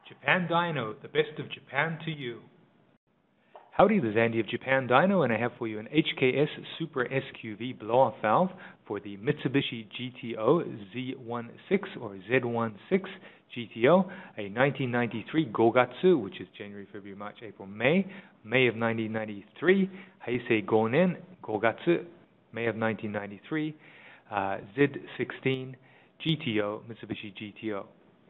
Japan Dyno, the best of Japan to you. Howdy, this is Andy of Japan Dyno, and I have for you an HKS Super SQV blow-off valve for the Mitsubishi GTO Z16 or Z16 GTO, a 1993 Gogatsu, which is January, February, March, April, May of 1993, Heisei Gonen, Gogatsu, May of 1993, Z16 GTO, Mitsubishi GTO.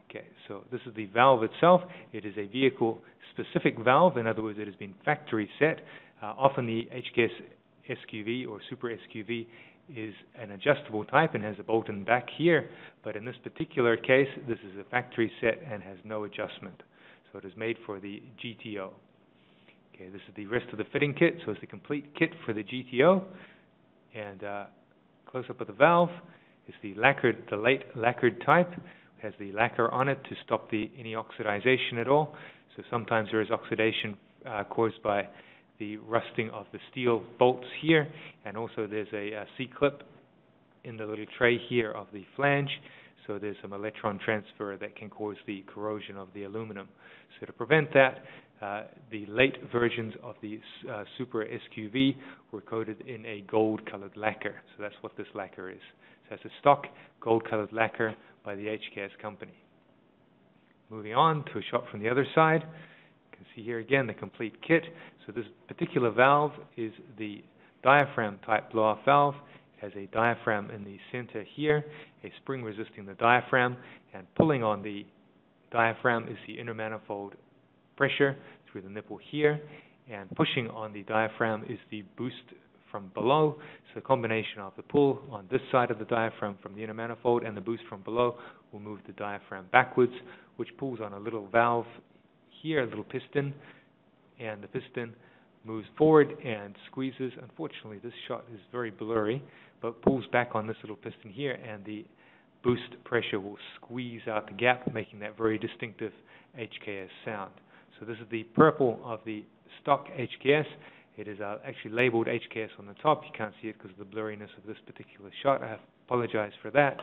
Okay, so this is the valve itself. It is a vehicle-specific valve. In other words, it has been factory set. Often the HKS SQV or Super SQV is an adjustable type and has a bolt-in back here, but in this particular case, this is a factory set and has no adjustment. So it is made for the GTO. Okay, this is the rest of the fitting kit, so it's the complete kit for the GTO. And close-up of the valve is the late lacquered type. Has the lacquer on it to stop any oxidization at all. So sometimes there is oxidation caused by the rusting of the steel bolts here, and also there's a C-clip in the little tray here of the flange, so there's some electron transfer that can cause the corrosion of the aluminum. So to prevent that, the late versions of the Super SQV were coated in a gold-colored lacquer. So that's what this lacquer is. So it's a stock gold-colored lacquer by the HKS company. Moving on to a shot from the other side, you can see here again the complete kit. So this particular valve is the diaphragm type blow-off valve. It has a diaphragm in the center here, a spring resisting the diaphragm, and pulling on the diaphragm is the inner manifold pressure through the nipple here, and pushing on the diaphragm is the boost from below. So a combination of the pull on this side of the diaphragm from the inner manifold and the boost from below will move the diaphragm backwards, which pulls on a little valve here, a little piston, and the piston moves forward and squeezes. Unfortunately, this shot is very blurry, but pulls back on this little piston here, and the boost pressure will squeeze out the gap, making that very distinctive HKS sound. So this is the purple of the stock HKS. It is actually labeled HKS on the top. You can't see it because of the blurriness of this particular shot. I apologize for that.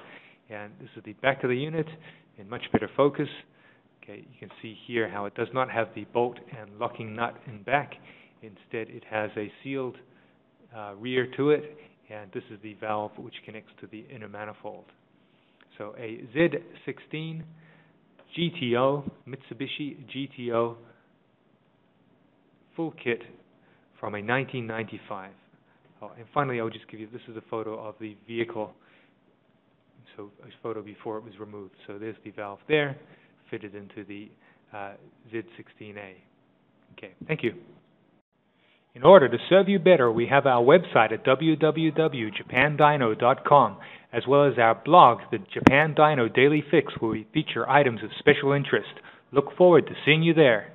And this is the back of the unit in much better focus. Okay, you can see here how it does not have the bolt and locking nut in back. Instead, it has a sealed rear to it, and this is the valve which connects to the inner manifold. So a Z16 GTO, Mitsubishi GTO full kit from a 1995. Oh, and finally, I'll just give you, this is a photo of the vehicle, so a photo before it was removed. So there's the valve there, fitted into the Z16A. Okay, thank you. In order to serve you better, we have our website at www.japandyno.com, as well as our blog, the Japan Dyno Daily Fix, where we feature items of special interest. Look forward to seeing you there.